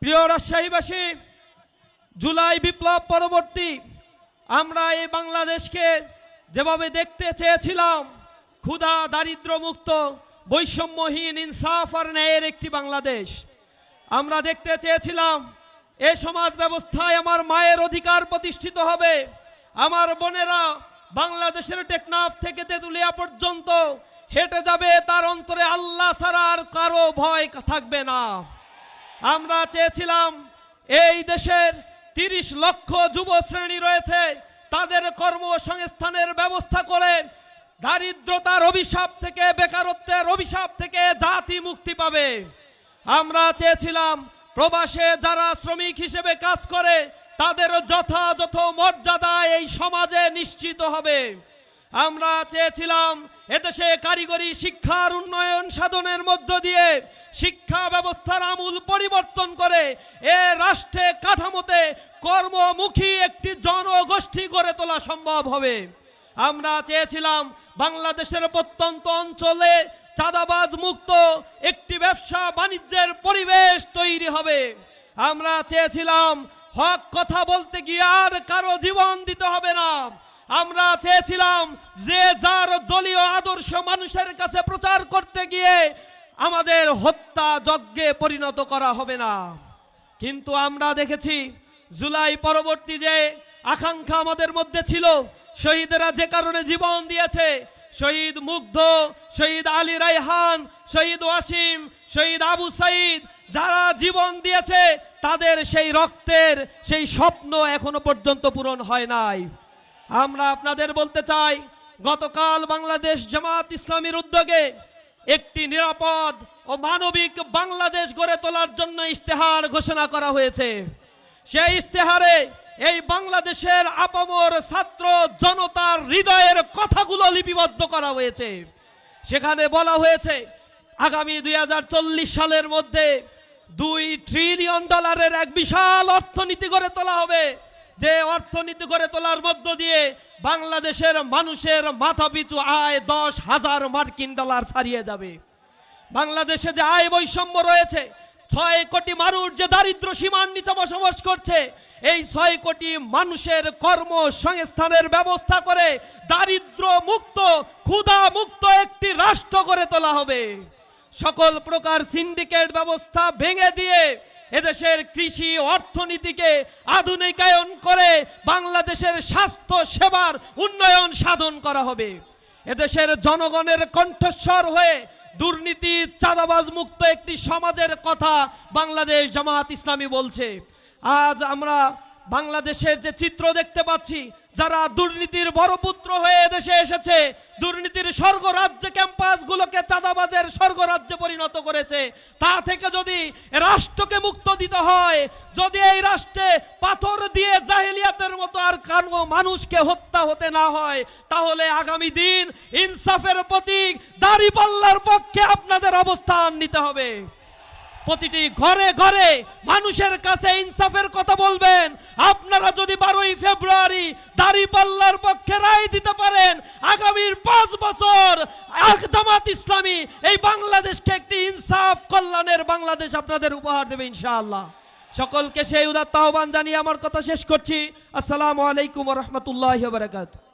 প্রিয় রাজশাহীবাসী, জুলাই বিপ্লব পরবর্তী আমরা এই বাংলাদেশকে যেভাবে দেখতে চেয়েছিলাম, ক্ষুধা দারিদ্র মুক্ত বৈষম্যহীন ইনসাফ আর ন্যায়ের একটি বাংলাদেশ আমরা দেখতে চেয়েছিলাম। এই সমাজ ব্যবস্থায় আমার মায়ের অধিকার প্রতিষ্ঠিত হবে, আমার বোনেরা বাংলাদেশের টেকনাফ থেকে তেঁতুলিয়া পর্যন্ত হেঁটে যাবে, তার অন্তরে আল্লাহ ছাড়া আর কারো ভয় থাকবে না। আমরা চেয়েছিলাম এই দেশের 30 লক্ষ যুব শ্রেণী রয়েছে, তাদের কর্মসংস্থানের ব্যবস্থা করে দারিদ্রতার অভিশাপ থেকে, বেকারত্বের অভিশাপ থেকে জাতি মুক্তি পাবে। আমরা চেয়েছিলাম প্রবাসে যারা শ্রমিক হিসেবে কাজ করে তাদের যথাযথ মর্যাদা এই সমাজে নিশ্চিত হবে। আমরা চেয়েছিলাম এদেশে কারিগরি শিক্ষার উন্নয়ন সাধনের মধ্য দিয়ে শিক্ষা ব্যবস্থার আমূল পরিবর্তন করে এ রাষ্ট্রে কাঠামোতে কর্মমুখী একটি জনগোষ্ঠী গড়ে তোলা সম্ভব হবে। আমরা চেয়েছিলাম বাংলাদেশের প্রত্যন্ত অঞ্চলে চাঁদাবাজ মুক্ত একটি ব্যবসা বাণিজ্যের পরিবেশ তৈরি হবে। আমরা চেয়েছিলাম হক কথা বলতে গিয়ে আর কারো জীবন দিতে হবে না। আমরা চেয়েছিলাম যে যার দলীয় আদর্শ মানুষের কাছে প্রচার করতে গিয়ে আমাদের হত্যা যজ্ঞে পরিণত করা হবে না। কিন্তু আমরা দেখেছি জুলাই পরবর্তী যে আকাঙ্ক্ষা আমাদের মধ্যে ছিল, শহীদেরা যে কারণে জীবন দিয়েছে, শহীদ মুগ্ধ, শহীদ আলী রায়হান, শহীদ ওয়াসিম, শহীদ আবু সাইদ, যারা জীবন দিয়েছে তাদের সেই রক্তের সেই স্বপ্ন এখনো পর্যন্ত পূরণ হয় নাই। আমরা আপনাদের বলতে চাই, গতকাল বাংলাদেশ জামাত ইসলামীর উদ্যোগে একটি নিরাপদ ও মানবিক বাংলাদেশ গড়ে তোলার জন্য ইশতেহার ঘোষণা করা হয়েছে। সেই ইশতেহারে এই বাংলাদেশের আপামর ছাত্র জনতার হৃদয়ের কথাগুলো লিপিবদ্ধ করা হয়েছে। সেখানে বলা হয়েছে আগামী 2040 সালের মধ্যে $2 ট্রিলিয়ন এক বিশাল অর্থনীতি গড়ে তোলা হবে, যে অর্থনীতি গড়ে তোলার মধ্য দিয়ে বাংলাদেশের মানুষের মাথাপিছু আয় $10,000 মার্কিন ছাড়িয়ে যাবে। বাংলাদেশে যে আয় বৈষম্য রয়েছে, 6 কোটি মানুষ যে দারিদ্র সীমার নিচে বসবাস করছে, এই 6 কোটি মানুষের কর্মসংস্থানের ব্যবস্থা করে দারিদ্র মুক্ত, ক্ষুধা মুক্ত একটি রাষ্ট্র গড়ে তোলা হবে। সকল প্রকার সিন্ডিকেট ব্যবস্থা ভেঙে দিয়ে এদেশের কৃষি অর্থনীতিকে আধুনিকায়ন করে বাংলাদেশের স্বাস্থ্য সেবার উন্নয়ন সাধন করা হবে। এদেশের জনগণের কণ্ঠস্বর হয়ে দুর্নীতি চাঁদাবাজ মুক্ত একটি সমাজের কথা বাংলাদেশ জামাত ইসলামী বলছে। আজ আমরা বাংলাদেশের যে চিত্র দেখতে পাচ্ছি, যারা দুর্নীতির বড় পুত্র হয়ে দেশে এসেছে, দুর্নীতির স্বর্গরাজ্য ক্যাম্পাসগুলোকে চাঁদাবাজের স্বর্গরাজ্যে পরিণত করেছে, তা থেকে যদি রাষ্ট্রকে মুক্ত দিতে হয়, যদি এই রাষ্ট্রে পাথর দিয়ে জাহেলিয়াতের মতো আর কানো মানুষকে হত্যা হতে না হয়, তাহলে আগামী দিন ইনসাফের প্রতীক দাঁড়িপাল্লার পক্ষে আপনাদের অবস্থান নিতে হবে। প্রতিটি ঘরে ঘরে মানুষের কাছে ইনসাফের কথা বলবেন। আপনারা যদি 12ই ফেব্রুয়ারি দাঁড়িপাল্লার পক্ষে রায় দিতে পারেন, আগামীর 5 বছর জামাত ইসলামী এই বাংলাদেশকে একটি ইনসাফ কল্যাণের বাংলাদেশ আপনাদের উপহার দেবে ইনশাআল্লাহ। সকলকে সেই উদাত্ত আহ্বান জানিয়ে আমার কথা শেষ করছি। আসসালামু আলাইকুম ওয়া রাহমাতুল্লাহি ওয়া বারাকাতুহু।